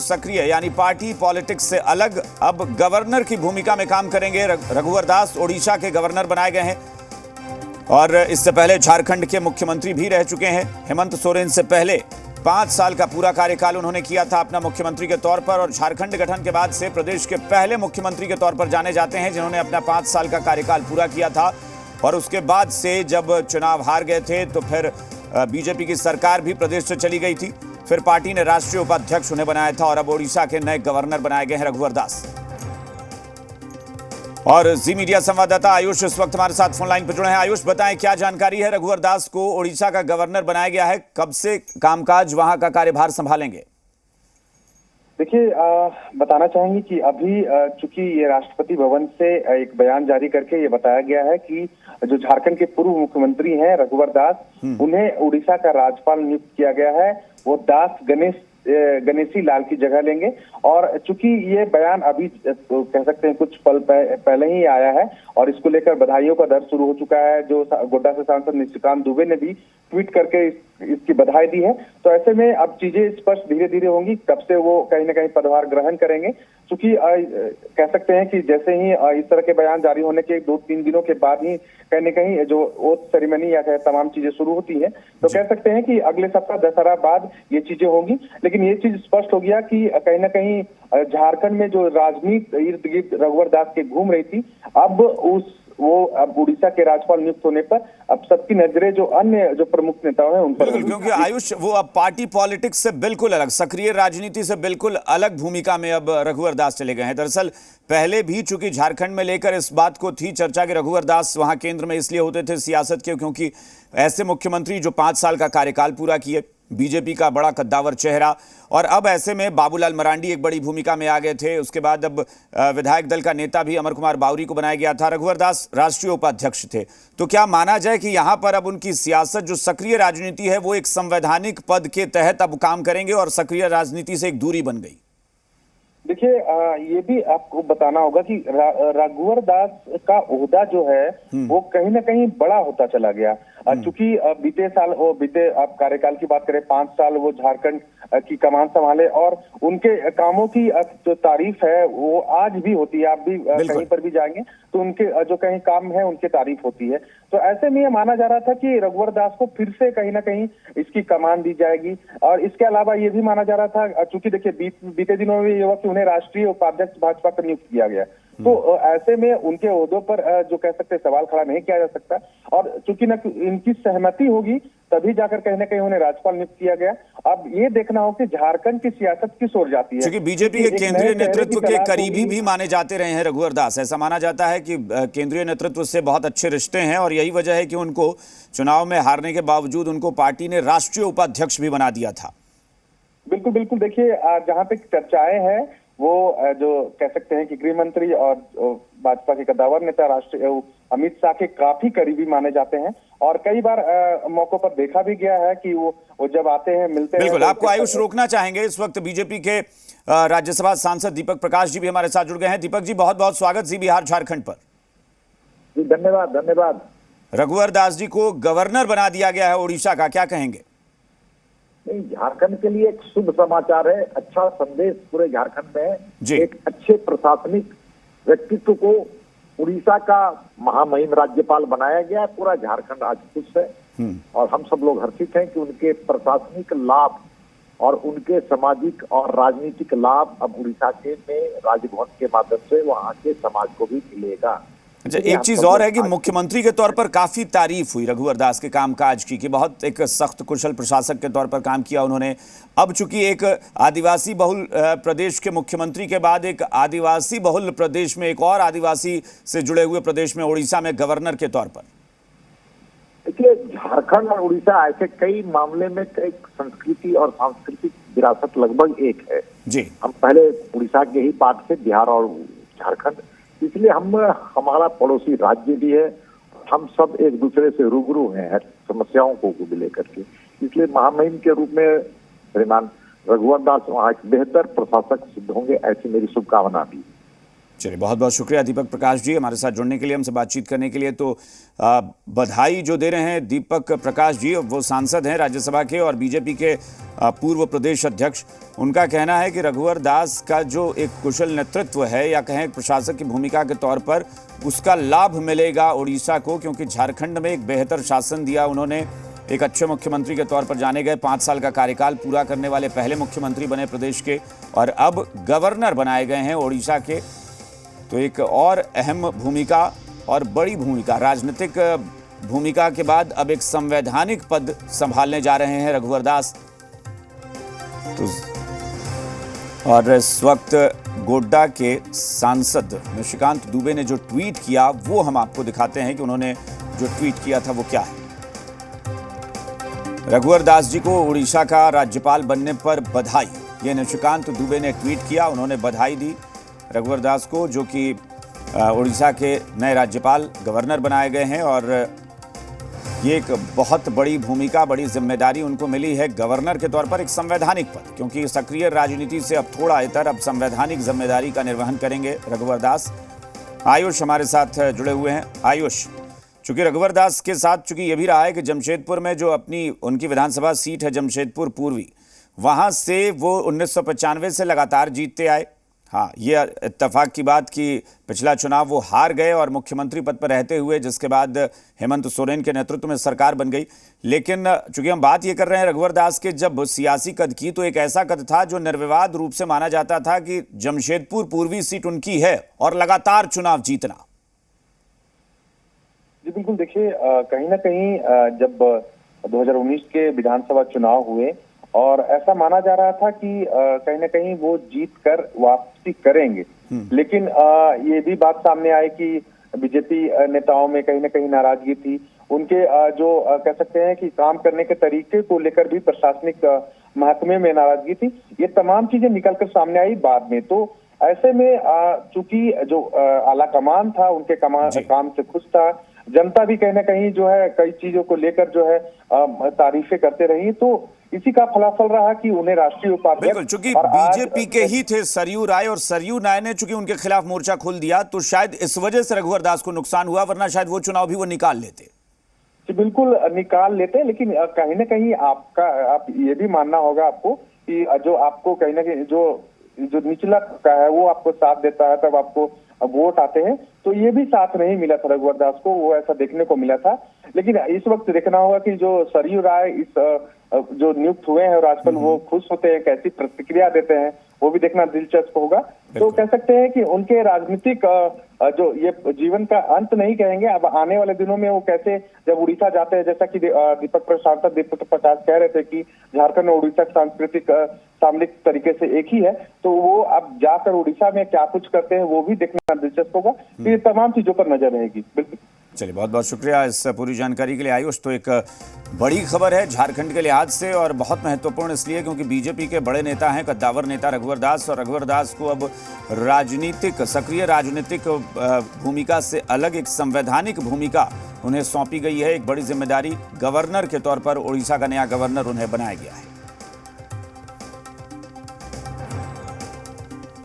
सक्रिय यानी party politics से अलग अब गवर्नर की भूमिका में काम करेंगे। रघुवर दास ओडिशा के गवर्नर बनाए गए हैं और इससे पहले झारखंड के मुख्यमंत्री भी रह चुके हैं। हेमंत सोरेन से पहले 5 साल का पूरा कार्यकाल उन्होंने किया था अपना मुख्यमंत्री के तौर पर, और झारखंड गठन के बाद से प्रदेश के पहले मुख्यमंत्री के तौर पर जाने जाते हैं जिन्होंने अपना 5 साल का कार्यकाल पूरा किया था। और उसके बाद से जब चुनाव हार गए थे तो फिर बीजेपी की सरकार भी प्रदेश से चली गई थी। फिर पार्टी ने राष्ट्रीय उपाध्यक्ष उन्हें बनाया था और अब ओडिशा के नए गवर्नर बनाए गए हैं रघुवर दास। और जी मीडिया संवाददाता आयुष इस वक्त हमारे साथ फोन लाइन पर जुड़े हैं। आयुष, बताएं क्या जानकारी है? रघुवर दास को ओडिशा का गवर्नर बनाया गया है, कब से कामकाज वहां का कार्यभार संभालेंगे? देखिए, बताना चाहेंगे कि अभी चूंकि ये राष्ट्रपति भवन से एक बयान जारी करके ये बताया गया है कि जो झारखंड के पूर्व मुख्यमंत्री हैं रघुवर दास, उन्हें उड़ीसा का राज्यपाल नियुक्त किया गया है। वो दास गणेशी लाल की जगह लेंगे। और चूंकि ये बयान अभी तो कह सकते हैं कुछ पल पहले ही आया है और इसको लेकर बधाइयों का दर शुरू हो चुका है। जो गोड्डा से सांसद निशिकांत दुबे ने भी ट्वीट करके इसकी बधाई दी है। तो ऐसे में अब चीजें स्पष्ट धीरे धीरे होंगी कब से वो कहीं ना कहीं पदभार ग्रहण करेंगे। चूंकि कह सकते हैं कि जैसे ही इस तरह के बयान जारी होने के 2-3 दिनों के बाद ही कहीं ना कहीं जो ओथ सेरेमनी या तमाम चीजें शुरू होती है, तो कह सकते हैं कि अगले सप्ताह दशहरा बाद ये चीजें होंगी। लेकिन ये चीज स्पष्ट हो गया कि कहीं ना कहीं झारखंड में जो राजनीति इर्द गिर्द रघुवर दास के घूम रही थी, अब अब उड़ीसा के राज्यपाल नियुक्त होने पर अब सबकी नजरें जो अन्य जो प्रमुख नेता हैं उन पर, क्योंकि आयुष वो अब पार्टी पॉलिटिक्स से बिल्कुल अलग, सक्रिय राजनीति से बिल्कुल अलग भूमिका में अब रघुवर दास चले गए हैं। दरअसल पहले भी चूंकि झारखंड में लेकर इस बात को थी चर्चा कि रघुवर दास वहां केंद्र में इसलिए होते थे सियासत के क्योंकि ऐसे मुख्यमंत्री जो 5 साल का कार्यकाल पूरा किए, बीजेपी का बड़ा कद्दावर चेहरा, और अब ऐसे में बाबूलाल मरांडी एक बड़ी भूमिका में आ गए थे। उसके बाद अब विधायक दल का नेता भी अमर कुमार बावरी को बनाया गया था। रघुवर दास राष्ट्रीय उपाध्यक्ष थे। तो क्या माना जाए कि यहां पर अब उनकी सियासत जो सक्रिय राजनीति है वो एक संवैधानिक पद के तहत अब काम करेंगे और सक्रिय राजनीति से एक दूरी बन गई? देखिए, ये भी आपको बताना होगा कि रघुवर दास का ओहदा जो है वो कहीं ना कहीं बड़ा होता चला गया। चूंकि बीते आप कार्यकाल की बात करें, 5 साल वो झारखंड की कमान संभाले और उनके कामों की जो तारीफ है वो आज भी होती है। आप भी कहीं पर भी जाएंगे तो उनके जो कहीं काम है उनकी तारीफ होती है। तो ऐसे में ये माना जा रहा था कि रघुवर दास को फिर से कहीं ना कहीं इसकी कमान दी जाएगी। और इसके अलावा ये भी माना जा रहा था, चूंकि देखिए बीते दिनों में ये हुआ कि उन्हें राष्ट्रीय उपाध्यक्ष भाजपा का नियुक्त किया गया। तो ऐसे में उनके ओहदों पर जो कह सकते सवाल खड़ा नहीं किया जा सकता। और चूंकि न इनकी सहमति होगी तभी जाकर कहीं ना कहीं उन्हें राज्यपाल नियुक्त किया गया। अब ये देखना हो कि झारखंड की सियासत किस ओर जाती है, क्योंकि बीजेपी के केंद्रीय नेतृत्व के करीबी भी माने जाते रहे हैं रघुवर दास। ऐसा माना जाता है कि केंद्रीय नेतृत्व से बहुत अच्छे रिश्ते हैं और यही वजह है कि उनको चुनाव में हारने के बावजूद उनको पार्टी ने राष्ट्रीय उपाध्यक्ष भी बना दिया था। बिल्कुल बिल्कुल। देखिए, जहां तक चर्चाएं हैं वो जो कह सकते हैं कि गृह मंत्री और भाजपा के कद्दावर नेता राष्ट्रीय अमित शाह के काफी करीबी माने जाते हैं और कई बार मौकों पर देखा भी गया है कि वो जब आते हैं मिलते हैं। बिल्कुल, आपको आयुष रोकना चाहेंगे। इस वक्त बीजेपी के राज्यसभा सांसद दीपक प्रकाश जी भी हमारे साथ जुड़ गए हैं। दीपक जी, बहुत बहुत स्वागत जी बिहार झारखंड पर। जी धन्यवाद धन्यवाद। रघुवर दास जी को गवर्नर बना दिया गया है ओडिशा का, क्या कहेंगे? नहीं, झारखंड के लिए एक शुभ समाचार है, अच्छा संदेश पूरे झारखंड में है। एक अच्छे प्रशासनिक व्यक्तित्व को उड़ीसा का महामहिम राज्यपाल बनाया गया है। पूरा झारखंड आज खुश है और हम सब लोग हर्षित हैं कि उनके प्रशासनिक लाभ और उनके सामाजिक और राजनीतिक लाभ अब उड़ीसा के में राजभवन के माध्यम से वहाँ के समाज को भी मिलेगा। अच्छा, एक चीज और है कि मुख्यमंत्री के तौर पर काफी तारीफ हुई रघुवर दास के कामकाज की कि बहुत एक सख्त कुशल प्रशासक के तौर पर काम किया उन्होंने। अब चूंकि एक आदिवासी बहुल प्रदेश के मुख्यमंत्री के बाद एक आदिवासी बहुल प्रदेश में एक और आदिवासी से जुड़े हुए प्रदेश में ओडिशा में गवर्नर के तौर पर, देखिए झारखंड और उड़ीसा ऐसे कई मामले में कई संस्कृति और सांस्कृतिक विरासत लगभग एक है जी। हम पहले उड़ीसा के ही पार्ट से बिहार और झारखंड, इसलिए हमारा पड़ोसी राज्य भी है। हम सब एक दूसरे से रूबरू हैं समस्याओं को भी लेकर के, इसलिए महामहिम के रूप में श्रीमान रघुवर दास वहाँ एक बेहतर प्रशासक सिद्ध होंगे, ऐसी मेरी शुभकामना भी। चलिए, बहुत बहुत शुक्रिया दीपक प्रकाश जी हमारे साथ जुड़ने के लिए, हमसे बातचीत करने के लिए। तो बधाई जो दे रहे हैं दीपक प्रकाश जी, वो सांसद हैं राज्यसभा के और बीजेपी के पूर्व प्रदेश अध्यक्ष। उनका कहना है कि रघुवर दास का जो एक कुशल नेतृत्व है या कहें प्रशासक की भूमिका के तौर पर, उसका लाभ मिलेगा उड़ीसा को, क्योंकि झारखंड में एक बेहतर शासन दिया उन्होंने। एक अच्छे मुख्यमंत्री के तौर पर जाने गए, 5 साल का कार्यकाल पूरा करने वाले पहले मुख्यमंत्री बने प्रदेश के, और अब गवर्नर बनाए गए हैं उड़ीसा के। तो एक और अहम भूमिका और बड़ी भूमिका, राजनीतिक भूमिका के बाद अब एक संवैधानिक पद संभालने जा रहे हैं रघुवर दास। तो और इस वक्त गोड्डा के सांसद निशिकांत दुबे ने जो ट्वीट किया वो हम आपको दिखाते हैं कि उन्होंने जो ट्वीट किया था वो क्या है। रघुवर दास जी को उड़ीसा का राज्यपाल बनने पर बधाई, ये निशिकांत दुबे ने ट्वीट किया। उन्होंने बधाई दी रघुवर दास को, जो कि उड़ीसा के नए राज्यपाल गवर्नर बनाए गए हैं, और ये एक बहुत बड़ी भूमिका, बड़ी जिम्मेदारी उनको मिली है गवर्नर के तौर पर, एक संवैधानिक पद, क्योंकि सक्रिय राजनीति से अब थोड़ा इतर अब संवैधानिक जिम्मेदारी का निर्वहन करेंगे रघुवर दास। आयुष हमारे साथ जुड़े हुए हैं। आयुष, चूंकि रघुवर दास के साथ चूंकि ये भी रहा है कि जमशेदपुर में जो अपनी उनकी विधानसभा सीट है जमशेदपुर पूर्वी, वहां से वो 1995 से लगातार जीतते आए। हाँ, ये इत्तेफाक की बात कि पिछला चुनाव वो हार गए और मुख्यमंत्री पद पर रहते हुए, जिसके बाद हेमंत सोरेन के नेतृत्व में सरकार बन गई। लेकिन चूंकि हम बात ये कर रहे हैं रघुवर दास के जब सियासी कद की, तो एक ऐसा कद था जो निर्विवाद रूप से माना जाता था कि जमशेदपुर पूर्वी सीट उनकी है और लगातार चुनाव जीतना। जी बिल्कुल, देखिए कहीं ना कहीं जब 2019 के विधानसभा चुनाव हुए और ऐसा माना जा रहा था कि कहीं ना कहीं वो जीत कर वापसी करेंगे, लेकिन ये भी बात सामने आई कि बीजेपी नेताओं में कहीं ना कहीं नाराजगी थी। उनके जो कह सकते हैं कि काम करने के तरीके को लेकर भी प्रशासनिक महकमे में नाराजगी थी। ये तमाम चीजें निकलकर सामने आई बाद में। तो ऐसे में चूंकि जो आला कमान था उनके काम से खुश था, जनता भी कहीं ना कहीं जो है कई चीजों को लेकर जो है तारीफें करते रही, तो इसी का फलाफल रहा कि उन्हें राष्ट्रीय उपाध्यक्ष, बिल्कुल, चूंकि बीजेपी के ही थे सरयू राय, और सरयू राय ने चूंकि उनके खिलाफ मोर्चा खोल दिया, तो शायद इस वजह से रघुवर दास को नुकसान हुआ, वरना शायद वो चुनाव भी वो निकाल लेते। बिल्कुल निकाल लेते, लेकिन कहीं ना कहीं आप ये भी मानना होगा आपको कि जो आपको कहीं ना कहीं जो निचला का है वो आपको साथ देता है, तब आपको वोट आते हैं। तो ये भी साथ नहीं मिला था रघुवर दास को, वो ऐसा देखने को मिला था। लेकिन इस वक्त देखना होगा कि जो सरयू राय इस जो नियुक्त हुए हैं और आजकल वो खुश होते हैं, कैसी प्रतिक्रिया देते हैं, वो भी देखना दिलचस्प होगा। तो कह सकते हैं कि उनके राजनीतिक जो ये जीवन का अंत नहीं कहेंगे, अब आने वाले दिनों में वो कैसे जब उड़ीसा जाते हैं, जैसा कि दीपक प्रकाश कह रहे थे कि झारखंड और उड़ीसा सांस्कृतिक सामरिक तरीके से एक ही है, तो वो अब जाकर उड़ीसा में क्या कुछ करते हैं वो भी देखना दिलचस्प होगा। तो ये तमाम चीजों पर नजर रहेगी। बिल्कुल, चलिए, बहुत बहुत शुक्रिया इस पूरी जानकारी के लिए आयुष। तो एक बड़ी खबर है झारखंड के लिहाज से, और बहुत महत्वपूर्ण इसलिए क्योंकि बीजेपी के बड़े नेता हैं, कद्दावर नेता रघुवर दास, और रघुवर दास को अब राजनीतिक, सक्रिय राजनीतिक भूमिका से अलग एक संवैधानिक भूमिका उन्हें सौंपी गई है। एक बड़ी जिम्मेदारी, गवर्नर के तौर पर उड़ीसा का नया गवर्नर उन्हें बनाया गया है।